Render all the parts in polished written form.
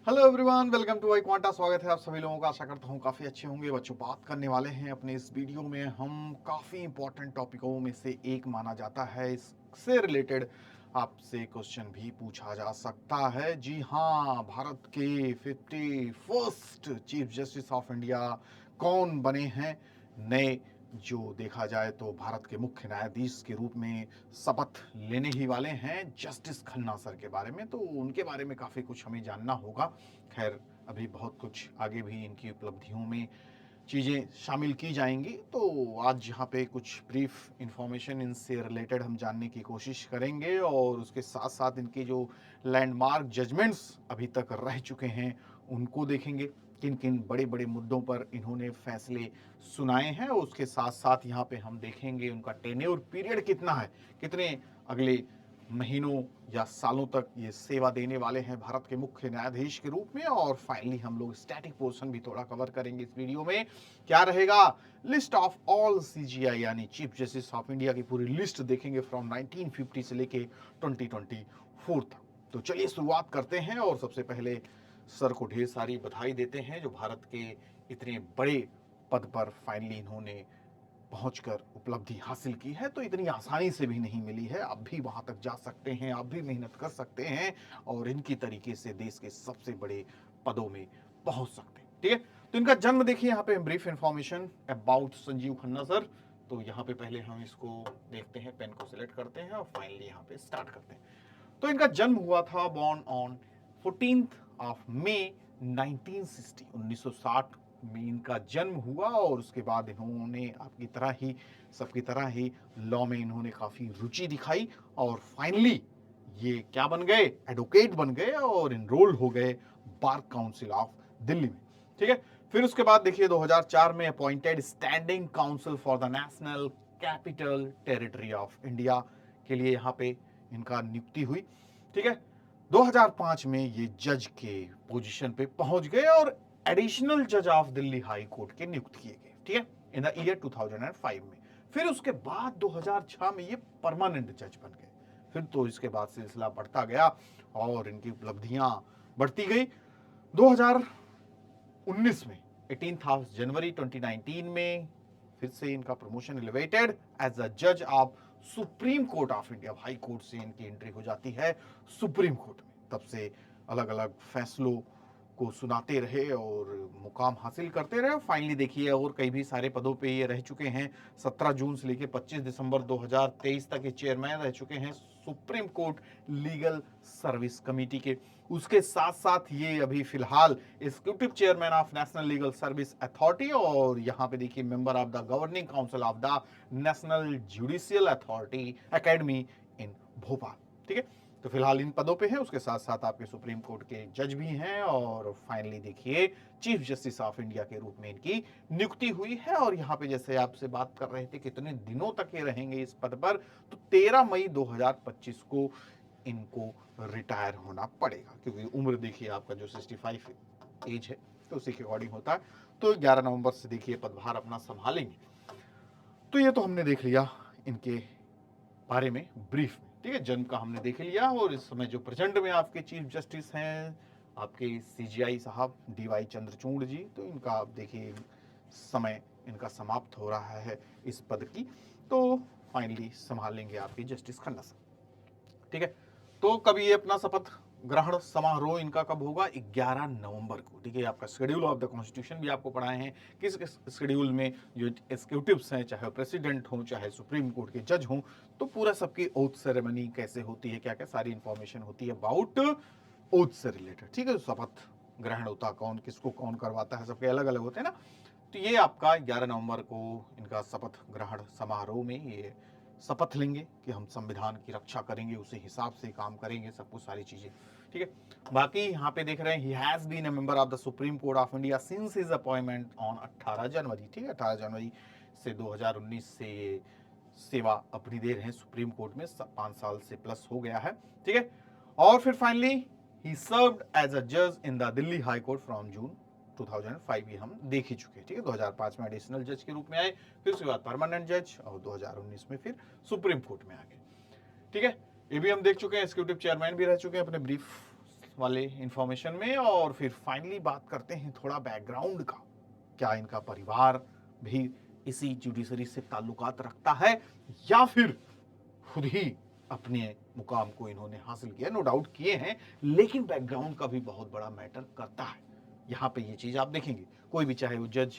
Hello everyone, welcome to iQuanta. स्वागत है आप सभी लोगों का। आशा करता हूँ काफ़ी अच्छे होंगे। बच्चों, बात करने वाले हैं अपने इस वीडियो में हम काफ़ी इंपॉर्टेंट टॉपिकों में से एक माना जाता है। इससे रिलेटेड आपसे क्वेश्चन भी पूछा जा सकता है। जी हाँ, भारत के 51st chief justice of India कौन बने हैं नए? जो देखा जाए तो भारत के मुख्य न्यायाधीश के रूप में शपथ लेने ही वाले हैं जस्टिस खन्ना सर के बारे में। तो उनके बारे में काफ़ी कुछ हमें जानना होगा। खैर, अभी बहुत कुछ आगे भी इनकी उपलब्धियों में चीज़ें शामिल की जाएंगी। तो आज यहाँ पे कुछ ब्रीफ इंफॉर्मेशन इनसे रिलेटेड हम जानने की कोशिश करेंगे और उसके साथ साथ इनके जो लैंडमार्क जजमेंट्स अभी तक रह चुके हैं उनको देखेंगे। किन किन बड़े बड़े मुद्दों पर इन्होंने फैसले सुनाए हैं और उसके साथ साथ यहाँ पे हम देखेंगे उनका टेन्योर पीरियड कितना है, कितने अगले महीनों या सालों तक ये सेवा देने वाले हैं भारत के मुख्य न्यायाधीश के रूप में। और फाइनली हम लोग स्टैटिक पोर्शन भी थोड़ा कवर करेंगे इस वीडियो में। क्या रहेगा? लिस्ट ऑफ ऑल सीजीआई यानी चीफ जस्टिस ऑफ इंडिया की पूरी लिस्ट देखेंगे फ्रॉम 1950 से लेके 2024 तक। तो चलिए शुरुआत करते हैं और सबसे पहले सर को ढेर सारी बधाई देते हैं जो भारत के इतने बड़े पद पर फाइनली इन्होंने पहुंचकर उपलब्धि हासिल की है। तो इतनी आसानी से भी नहीं मिली है। आप भी वहां तक जा सकते हैं, आप भी मेहनत कर सकते हैं और इनकी तरीके से देश के सबसे बड़े पदों में पहुंच सकते हैं। ठीक है, तो इनका जन्म देखिए यहाँ पे brief information about Sanjeev Khanna sir. तो यहाँ पे पहले हम इसको देखते हैं, पेन को सिलेक्ट करते हैं और फाइनली यहाँ पे स्टार्ट करते हैं। तो इनका जन्म हुआ था born on 14th of May 1960, 1960 में इनका जन्म हुआ। और उसके बाद इन्होंने आपकी तरह ही सबकी तरह ही लॉ में इन्होंने काफ़ी रुचि दिखाई और फाइनली ये क्या बन गए? एडवोकेट बन गए और इनरोल हो गए बार काउंसिल ऑफ दिल्ली में। ठीक है, फिर उसके बाद देखिए 2004 में appointed standing council for the national capital territory of India के लिए यहाँ पे इनका नियुक्ति हुई। ठीक है, 2005 में ये जज के पोजीशन पे पहुंच गए और एडिशनल जज ऑफ दिल्ली हाई कोर्ट के नियुक्त किए गए। ठीक है, इन द ईयर 2005 में। फिर उसके बाद 2006 में ये परमानेंट जज बन गए। फिर तो इसके बाद सिलसिला बढ़ता गया और इनकी उपलब्धियां बढ़ती गई। 2019 में 18 जनवरी 2019 में फिर से इनका प्रमोशन एलिवेटेड एज अ जज of supreme Court of India. High court से इनकी एंट्री हो जाती है सुप्रीम कोर्ट में। तब से अलग अलग फैसलों को सुनाते रहे और मुकाम हासिल करते रहे। फाइनली देखिए और कई भी सारे पदों पे ये रह चुके हैं। 17 जून से लेकर 25 दिसंबर 2023 तक ये चेयरमैन रह चुके हैं supreme court legal service committee के। उसके साथ साथ ये अभी फिलहाल executive chairman of national legal service authority और यहाँ पे देखिए member of the governing council of the national judicial authority academy in Bhopal. ठीक है, तो फिलहाल इन पदों पे हैं। उसके साथ साथ आपके सुप्रीम कोर्ट के जज भी हैं और फाइनली देखिए चीफ जस्टिस ऑफ इंडिया के रूप में इनकी नियुक्ति हुई है। और यहाँ पे जैसे आपसे बात कर रहे थे कितने दिनों तक ये रहेंगे इस पद पर, तो 13 मई 2025 को इनको रिटायर होना पड़ेगा क्योंकि उम्र देखिए आपका जो 65 एज है तो उसी के अकॉर्डिंग होता है। तो 11 नवंबर से देखिए पदभार अपना संभालेंगे। तो ये तो हमने देख लिया इनके बारे में ब्रीफ में। ठीक है, जन्म का हमने देख लिया और इस समय जो प्रेजेंट में आपके चीफ जस्टिस हैं आपके सीजीआई साहब डीवाई चंद्रचूड़ जी, तो इनका आप देखिए समय इनका समाप्त हो रहा है इस पद की। तो फाइनली संभालेंगे आपके जस्टिस खन्ना साहब। ठीक है, तो कब ये अपना शपथ ग्रहण समारोह इनका कब होगा? 11 नवंबर को। ठीक है, आपका शेड्यूल ऑफ द कॉन्स्टिट्यूशन भी आपको पढ़ाए हैं। किस शेड्यूल में जो एग्जीक्यूटिव्स हैं, चाहे प्रेसिडेंट हों चाहे सुप्रीम कोर्ट के जज हों, तो पूरा सबकी ओथ सेरेमनी कैसे होती है, क्या क्या सारी इंफॉर्मेशन होती है अबाउट ओथ से रिलेटेड। ठीक है, तो शपथ ग्रहण होता कौन, किसको कौन करवाता है, सबके अलग अलग होते हैं ना। तो ये आपका 11 नवंबर को इनका शपथ ग्रहण समारोह में ये शपथ लेंगे कि हम संविधान की रक्षा करेंगे, उसी हिसाब से काम करेंगे, सब कुछ सारी चीजें। ठीक है, बाकी यहाँ पे देख रहे हैं he has been a member of the Supreme Court of India since his appointment on 18 January. ठीक है, 18 जनवरी से 2019 से ये सेवा अपनी दे रहे हैं सुप्रीम कोर्ट में। 5 साल से प्लस हो गया है। ठीक है, और फिर finally he served as a जज in the Delhi high court from June 2005। ये हम देख ही चुके हैं। ठीक है, 2005 में एडिशनल जज के रूप में आए, फिर उसके बाद परमानेंट जज और 2019 में फिर सुप्रीम कोर्ट में आ गए। ठीक है, ये भी हम देख चुके हैं। एग्जीक्यूटिव चेयरमैन भी रह चुके हैं, अपने ब्रीफ वाले इंफॉर्मेशन में, और फिर फाइनली बात करते हैं थोड़ा बैकग्राउंड का। क्या इनका परिवार भी इसी जुडिशरी से ताल्लुकात रखता है, या फिर खुद ही अपने मुकाम को इन्होंने हासिल किया? नो डाउट किए हैं, लेकिन बैकग्राउंड का भी बहुत बड़ा मैटर करता है। यहाँ पे ये चीज आप देखेंगे, कोई भी चाहे वो जज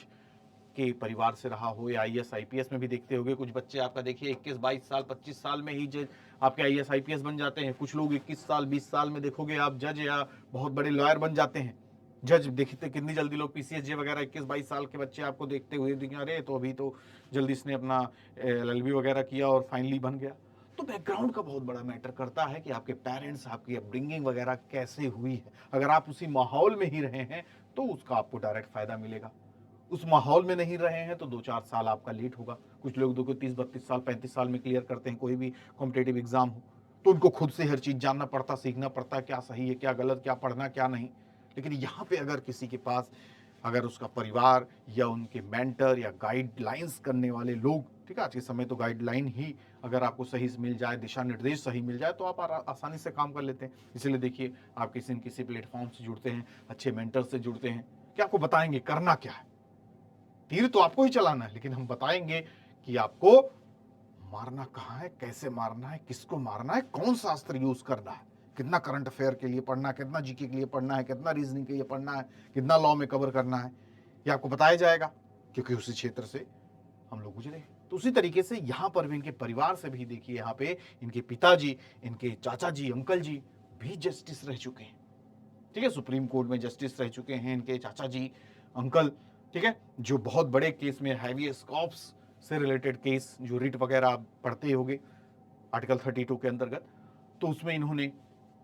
के परिवार से रहा हो या आईएएस आईपीएस में भी देखते होंगे, कुछ बच्चे आपका देखिए 21-22 साल 25 साल में ही जज आपके आईएएस आईपीएस बन जाते हैं। कुछ लोग 21 साल 20 साल में देखोगे आप जज या बहुत बड़े लॉयर बन जाते हैं। जज देखते कितनी जल्दी लोग पीसीएसजे वगैरह 21-22 साल के बच्चे आपको देखते हुए दिखें, अरे तो अभी तो जल्दी इसने अपना एलएलबी वगैरह किया और फाइनली बन गया। तो बैकग्राउंड का बहुत बड़ा मैटर करता है कि आपके पेरेंट्स, आपकी अपब्रिंगिंग वगैरह कैसे हुई है। अगर आप उसी माहौल में ही रहे हैं तो उसका आपको डायरेक्ट फायदा मिलेगा। उस माहौल में नहीं रहे हैं तो 2-4 साल आपका लेट होगा। कुछ लोग देखो 30-32 साल 35 साल में क्लियर करते हैं कोई भी कॉम्पिटेटिव एग्जाम हो, तो उनको खुद से हर चीज जानना पड़ता, सीखना पड़ता, क्या सही है क्या गलत, क्या पढ़ना क्या नहीं। लेकिन यहाँ पे अगर किसी के पास, अगर उसका परिवार या उनके मेंटर या गाइडलाइंस करने वाले लोग, ठीक है, आज के समय तो गाइडलाइन ही अगर आपको सही से मिल जाए, दिशा निर्देश सही मिल जाए, तो आप आसानी से काम कर लेते हैं। इसलिए देखिए, आप किसी न किसी प्लेटफॉर्म से जुड़ते हैं, अच्छे मेंटर से जुड़ते हैं कि आपको बताएंगे करना क्या है। तीर तो आपको ही चलाना है, लेकिन हम बताएंगे कि आपको मारना कहाँ है, कैसे मारना है, किसको मारना है, कौन सा अस्त्र यूज करना है, कितना करंट अफेयर के लिए पढ़ना है, कितना जीके के लिए पढ़ना है, कितना रीजनिंग के लिए पढ़ना है, कितना लॉ में कवर करना है, ये आपको बताया जाएगा, क्योंकि उसी क्षेत्र से हम लोग गुजरे। तो उसी तरीके से यहाँ पर भी इनके परिवार से भी देखिए, यहाँ पे इनके पिताजी, इनके चाचा जी, अंकल जी भी जस्टिस रह चुके हैं। ठीक है, सुप्रीम कोर्ट में जस्टिस रह चुके हैं इनके चाचा जी, अंकल। ठीक है, जो बहुत बड़े केस में, हैवियस कॉर्पस से रिलेटेड केस, जो रिट वगैरह आप पढ़ते होंगे आर्टिकल 32 के अंतर्गत, तो उसमें इन्होंने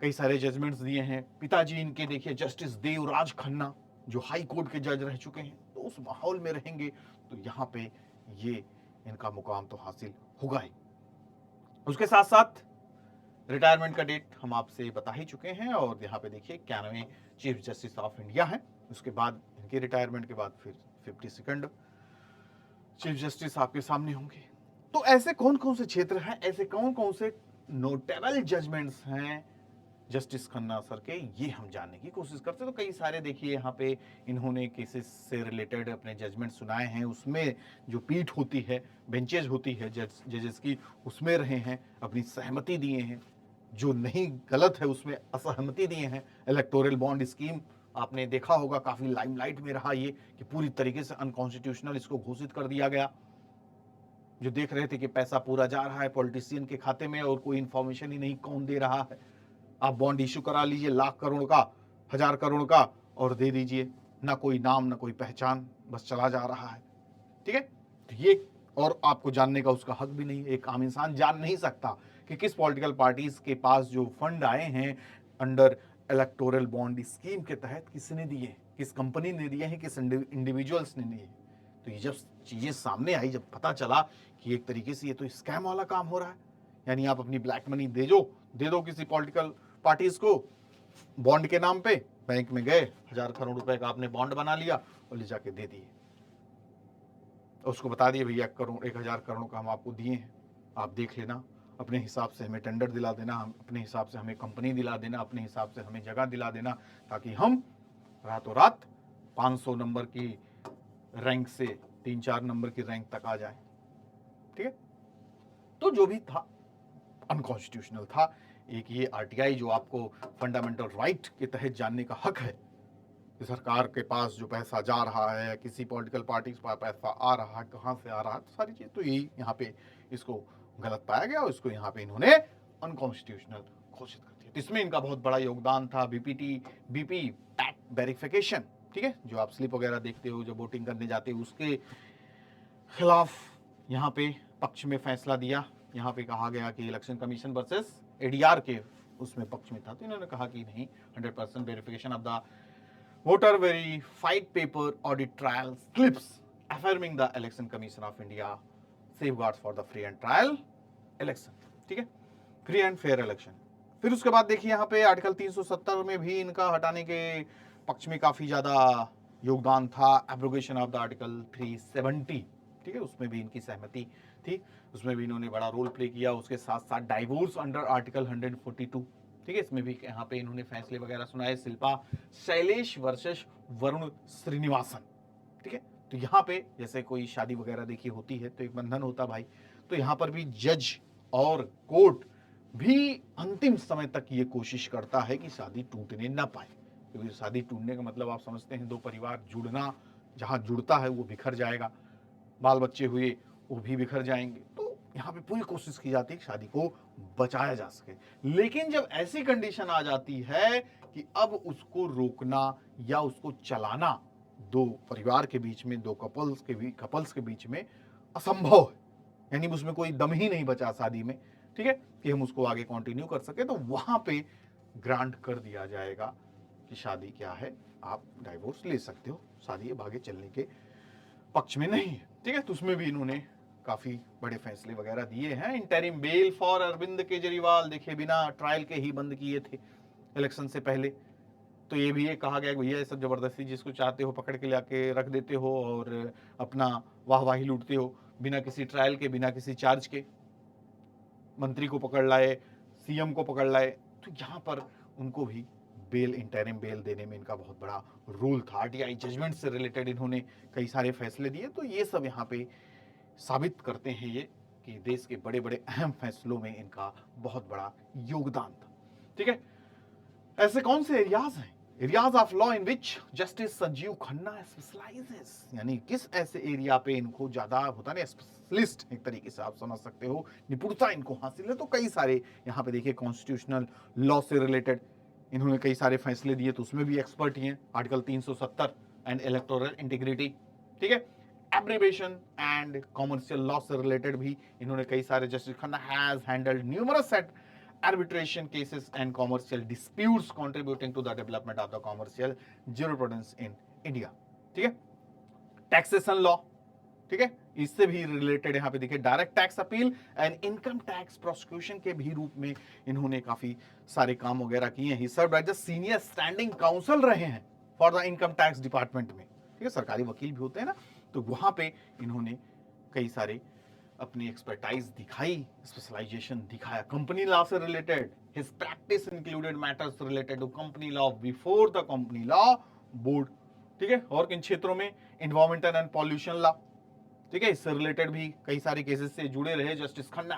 कई सारे जजमेंट्स दिए हैं। पिताजी इनके देखिए जस्टिस देवराज खन्ना, जो हाई कोर्ट के जज रह चुके हैं। तो उस माहौल में रहेंगे तो यहाँ पे ये इनका मुकाम तो हासिल होगा ही। उसके साथ साथ रिटायरमेंट का डेट हम आपसे बता ही चुके हैं, और यहाँ पे देखिए 91वें चीफ जस्टिस ऑफ इंडिया है। उसके बाद इनके रिटायरमेंट के बाद फिर 52nd चीफ जस्टिस आपके सामने होंगे। तो ऐसे कौन कौन से क्षेत्र हैं, ऐसे कौन कौन से नोटेबल जजमेंट्स हैं जस्टिस खन्ना सर के, ये हम जानने की कोशिश करते हैं। तो कई सारे देखिए यहाँ पे इन्होंने केसेस से रिलेटेड अपने जजमेंट सुनाए हैं, उसमें जो पीठ होती है, बेंचेज होती है जजेस की, उसमें रहे हैं, अपनी सहमति दिए हैं, जो नहीं गलत है उसमें असहमति दिए हैं। इलेक्टोरल बॉन्ड स्कीम आपने देखा होगा, काफी लाइमलाइट में रहा ये, कि पूरी तरीके से अनकॉन्स्टिट्यूशनल इसको घोषित कर दिया गया। जो देख रहे थे कि पैसा पूरा जा रहा है पॉलिटिशियन के खाते में और कोई इंफॉर्मेशन ही नहीं कौन दे रहा है, आप बॉन्ड इशू करा लीजिए लाख करोड़ का, 1000 करोड़ का, और दे दीजिए, ना कोई नाम ना कोई पहचान, बस चला जा रहा है। ठीक है, तो ये, और आपको जानने का उसका हक भी नहीं, एक आम इंसान जान नहीं सकता कि किस पॉलिटिकल पार्टीज के पास जो फंड आए हैं अंडर इलेक्टोरल बॉन्ड स्कीम के तहत, किसने दिए, किस कंपनी ने दिए हैं, किस इंडिविजुअल्स ने दिए। तो ये जब चीजें सामने आई, जब पता चला कि एक तरीके से ये तो स्कैम वाला काम हो रहा है, यानी आप अपनी ब्लैक मनी दे दो किसी पॉलिटिकल पार्टीज को बॉन्ड के नाम पे, बैंक में गए, 1000 करोड़ रुपए का आपने बॉन्ड बना लिया और ले जाके दे दिए, उसको बता दिए भैया 1000 करोड़ का हम आपको दिए हैं, आप देख लेना, अपने हिसाब से हमें टेंडर दिला देना, हम अपने हिसाब से हमें कंपनी दिला देना, अपने हिसाब से हमें जगह दिला देना, ताकि हम रातों रात 500 नंबर की रैंक से 3-4 नंबर की रैंक तक आ जाए। ठीक है, तो जो भी था अनकॉन्स्टिट्यूशनल था। एक ये आरटीआई जो आपको फंडामेंटल राइट के तहत जानने का हक है कि सरकार के पास जो पैसा जा रहा है, किसी पॉलिटिकल पार्टी के पास पैसा आ रहा है, कहाँ से आ रहा है, तो सारी चीज, तो यही यहाँ पे इसको गलत पाया गया और इसको यहाँ पे इन्होंने अनकॉन्स्टिट्यूशनल घोषित कर दिया। तो इसमें इनका बहुत बड़ा योगदान था। बीपी पैट वेरिफिकेशन, ठीक है, जो आप स्लिप वगैरह देखते हो जब वोटिंग करने जाते हो, उसके खिलाफ यहाँ पे पक्ष में फैसला दिया। यहाँ पे कहा गया कि इलेक्शन कमीशन वर्सेस एडीआर के उसमें पक्ष में था, तो इन्होंने कहा कि नहीं, 100% verification of the voter verified paper audit trial slips affirming the election commission of India safeguards for the free and trial election. ठीक है, फ्री एंड फेयर इलेक्शन। फिर उसके बाद देखिए यहाँ पे आर्टिकल 370 में भी इनका हटाने के पक्ष में काफी ज्यादा योगदान था। एब्रोगेशन ऑफ द आर्टिकल 370, ठीक है, उसमें भी इनकी सहमति थी, उसमें भी इन्होंने बड़ा रोल प्ले किया। उसके साथ साथ डाइवोर्स अंडर आर्टिकल 142, ठीक है, इसमें भी यहाँ पे इन्होंने फैसले वगैरह सुनाए। शिल्पा शैलेश वर्सेस वरुण श्रीनिवासन, ठीक है। तो यहाँ पे जैसे कोई शादी वगैरह देखी होती है तो एक बंधन होता भाई, तो यहाँ पर भी जज और कोर्ट भी अंतिम समय तक ये कोशिश करता है कि शादी टूटने ना पाए, क्योंकि शादी टूटने का मतलब आप समझते हैं दो परिवार जुड़ना, जहाँ जुड़ता है वो बिखर जाएगा, बाल बच्चे हुए वो भी बिखर जाएंगे। तो यहाँ पे पूरी कोशिश की जाती है कि शादी को बचाया जा सके। लेकिन जब ऐसी कंडीशन आ जाती है कि अब उसको रोकना या उसको चलाना दो परिवार के बीच में, दो कपल्स के बीच में असंभव है, यानी उसमें कोई दम ही नहीं बचा शादी में, ठीक है, कि हम उसको आगे कंटिन्यू कर सके, तो वहां पे ग्रांट कर दिया जाएगा कि शादी क्या है, आप डाइवोर्स ले सकते हो, शादी अब आगे चलने के पक्ष में नहीं है, ठीक है। तो उसमें भी इन्होंने काफी बड़े फैसले वगैरह दिए हैं। Interim bail for Arvind Kejriwal, देखिए बिना ट्रायल के ही बंद किए थे इलेक्शन से पहले, तो ये भी ये कहा गया कि भैया ये सब जबरदस्ती जिसको चाहते हो पकड़ के लाके रख देते हो और अपना वाहवाही लूटते हो, बिना किसी ट्रायल के, बिना किसी चार्ज के मंत्री को पकड़ लाए, सीएम को पकड़ लाए। तो यहाँ पर उनको भी बेल, इंटरिम बेल देने में इनका बहुत बड़ा रोल था। आरटीआई जजमेंट से रिलेटेड इन्होंने कई सारे फैसले दिए। तो ये सब यहाँ पे साबित करते हैं ये कि देश के बड़े बड़े अहम फैसलों में इनका बहुत बड़ा योगदान था, ठीक है। ऐसे कौन से एरियाज हैं, areas of law in which justice Sanjeev Khanna specialises, यानी किस ऐसे एरिया पे इनको ज्यादा होता है, स्पेशलिस्ट एक तरीके से आप समझ सकते हो, निपुणता इनको हासिल है। तो कई सारे यहाँ पे देखिए कॉन्स्टिट्यूशनल लॉ से रिलेटेड इन्होंने कई सारे फैसले दिए, तो उसमें भी एक्सपर्ट ही हैं। आर्टिकल 370 एंड इलेक्टोरल इंटीग्रिटी, ठीक है। एब्रीवेशन एंड कॉमर्शियल लॉ से रिलेटेड भी इन्होंने कई सारे, justice Khanna has handled numerous set arbitration cases and commercial disputes contributing to the development of the commercial jurisprudence in India, ठीक है। टैक्सेशन लॉ, ठीक है, इससे भी रिलेटेड यहाँ पे देखिए direct tax appeal and income tax prosecution के भी रूप में इन्होंने काफी सारे काम वगैरह किए हैं। He served as the senior standing counsel रहे हैं for the income tax department में, ठीक है, सरकारी वकील भी होते हैं ना, तो वहां पे इन्होंने कई सारे अपनी एक्सपर्टाइज दिखाई, स्पेशलाइजेशन दिखाया। कंपनी लॉ से related his practice included matters related to company law before the company law board, ठीक है। और किन क्षेत्रों में, एनवायरमेंटल एंड पॉल्यूशन लॉ, ठीक है, इससे रिलेटेड भी कई सारे केसेस से जुड़े रहे। Justice Khanna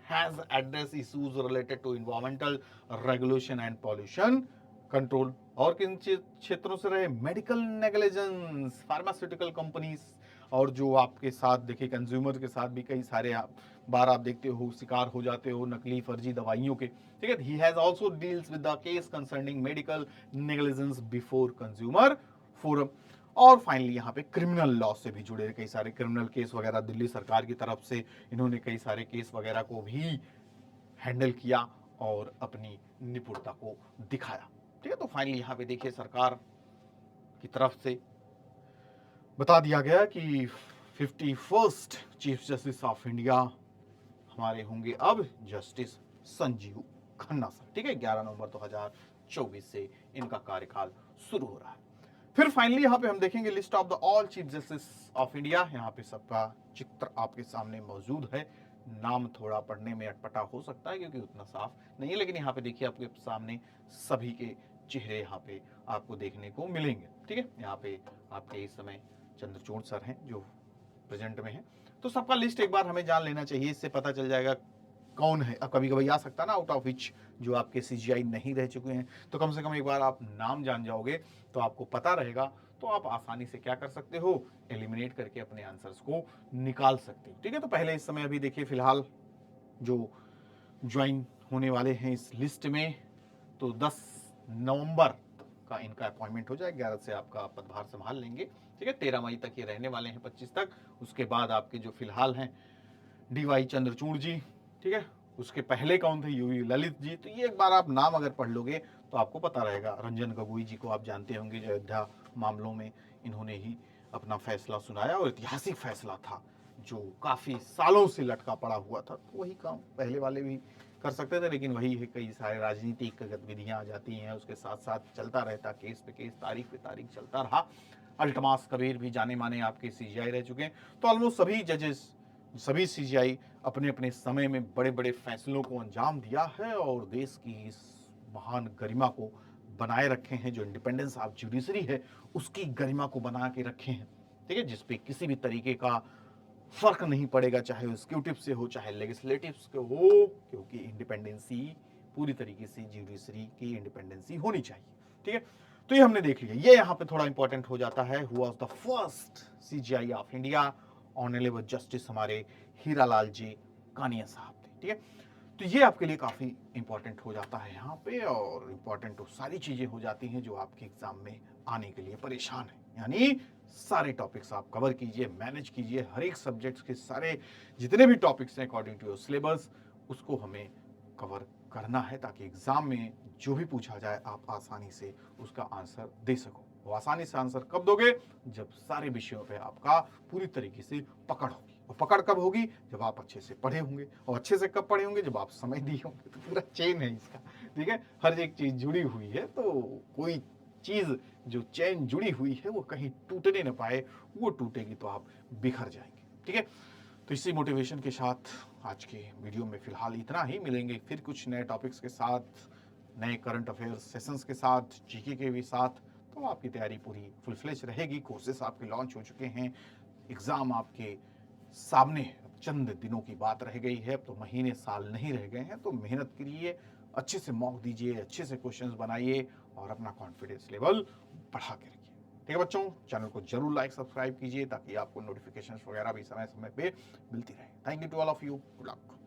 has address issues related to environmental regulation and pollution control. और किन क्षेत्रों से रहे, मेडिकल नेग्लिजेंस, फार्मास्यूटिकल कंपनीज, और जो आपके साथ देखिए कंज्यूमर के साथ भी कई सारे बार आप देखते हो शिकार हो जाते हो नकली फर्जी दवाइयों के, ठीक है। He has also deals with the case concerning medical negligence before consumer forum. और फाइनली यहाँ पे क्रिमिनल लॉ से भी जुड़े कई सारे क्रिमिनल केस वगैरह दिल्ली सरकार की तरफ से इन्होंने कई सारे केस वगैरह को भी हैंडल किया और अपनी निपुणता को दिखाया, ठीक है। तो फाइनली यहाँ पे देखिए सरकार की तरफ से बता दिया गया कि 51st chief justice of India हमारे होंगे अब जस्टिस संजीव खन्ना सर, ठीक है। 11 नवंबर 2024 से इनका कार्यकाल शुरू हो रहा है। फिर फाइनली यहाँ पे हम देखेंगे list of the all chief justice of India. यहाँ पे सबका चित्र आपके सामने मौजूद है। नाम थोड़ा पढ़ने में अटपटा हो सकता है क्योंकि उतना साफ नहीं है, लेकिन यहाँ पे देखिए आपके सामने सभी के चेहरे यहाँ पे आपको देखने को मिलेंगे, ठीक है। यहाँ पे आपके इस समय चंद्रचूड़ सर हैं जो प्रेजेंट में हैं। तो सबका लिस्ट एक बार हमें जान लेना चाहिए, इससे पता चल जाएगा कौन है। अब कभी कभी आ सकता है ना आउट ऑफ विच जो आपके सीजीआई नहीं रह चुके हैं, तो कम से कम एक बार आप नाम जान जाओगे तो आपको पता रहेगा, तो आप आसानी से क्या कर सकते हो, एलिमिनेट करके अपने आंसर्स को निकाल सकते हो, ठीक है। तो पहले इस समय अभी देखिए फिलहाल जो ज्वाइन होने वाले हैं इस लिस्ट में, तो 10 नवंबर का इनका अपॉइंटमेंट हो जाए, 11 से आपका पदभार संभाल लेंगे, ठीक है। 13 मई तक ये रहने वाले हैं, 25 तक। उसके बाद आपके जो फिलहाल हैं डीवाई चंद्रचूड़ जी, ठीक है। उसके पहले कौन थे, यूवी ललित जी। तो ये एक बार आप नाम अगर पढ़ लोगे तो आपको पता रहेगा। रंजन गोगोई जी को आप जानते होंगे, जो अयोध्या मामलों में इन्होंने ही अपना फैसला सुनाया और ऐतिहासिक फैसला था जो काफी सालों से लटका पड़ा हुआ था। तो वही काम पहले वाले भी कर सकते थे, लेकिन वही है, कई सारे राजनीतिक गतिविधियां आ जाती हैं, उसके साथ साथ चलता रहता केस पे केस, तारीख पे तारीख चलता रहा। अल्तमास कबीर भी जाने माने आपके सीजीआई रह चुके हैं। तो ऑलमोस्ट सभी जजेस सभी सीजीआई अपने अपने समय में बड़े बड़े फैसलों को अंजाम दिया है और देश की इस महान गरिमा को बनाए रखे हैं। जो इंडिपेंडेंस ऑफ जुडिशरी है उसकी गरिमा को बना के रखे हैं, ठीक है, जिसपे किसी भी तरीके का फर्क नहीं पड़ेगा, चाहे एग्जीक्यूटिव से हो चाहे लेजिस्लेटिव से हो, क्योंकि इंडिपेंडेंसी पूरी तरीके से जुडिशरी की इंडिपेंडेंसी होनी चाहिए, ठीक है। तो ये हमने देख लिया। ये यहाँ पे थोड़ा इंपॉर्टेंट हो जाता है, who was the first CGI of India, honourable justice हमारे हीरालाल जी कानिया साहब थे, ठीक है। तो ये आपके लिए काफी इंपॉर्टेंट हो जाता है यहाँ पे, और इंपॉर्टेंट तो सारी चीजें हो जाती हैं जो आपके एग्जाम में आने के लिए परेशान है। यानी सारे टॉपिक्स आप कवर कीजिए, मैनेज कीजिए, हर एक सब्जेक्ट्स के सारे जितने भी टॉपिक्स हैं अकॉर्डिंग टू योर सिलेबस उसको हमें कवर करना है, ताकि एग्जाम में जो भी पूछा जाए आप आसानी से उसका आंसर दे सको। वो आसानी से आंसर कब दोगे? जब सारे विषयों पे आपका पूरी तरीके से पकड़ होगी। और पकड़ कब होगी? जब आप अच्छे से पढ़े होंगे। और अच्छे से कब पढ़े होंगे? जब आप समय दिए होंगे। तो पूरा चेन है इसका, ठीक है, हर एक चीज जुड़ी हुई है, तो कोई चीज जो चेन जुड़ी हुई है वो कहीं टूटने न पाए, वो टूटेगी तो आप बिखर जाएंगे, ठीक है। तो इसी मोटिवेशन के साथ आज के वीडियो में फिलहाल इतना ही। मिलेंगे फिर कुछ नए टॉपिक्स के साथ, नए करंट अफेयर्स सेशंस के साथ, जीके के भी साथ। तो आपकी तैयारी पूरी फुल फ्लेज रहेगी। कोर्सेस आपके लॉन्च हो चुके हैं, एग्जाम आपके सामने है। चंद दिनों की बात रह गई है, अब तो महीने साल नहीं रह गए हैं। तो मेहनत करिए, अच्छे से मॉक दीजिए, अच्छे से क्वेश्चंस बनाइए और अपना कॉन्फिडेंस लेवल बढ़ा के रखिए, ठीक है बच्चों। चैनल को जरूर लाइक सब्सक्राइब कीजिए ताकि आपको नोटिफिकेशंस वगैरह भी समय समय पे मिलती रहे। Thank you to all of you, good luck.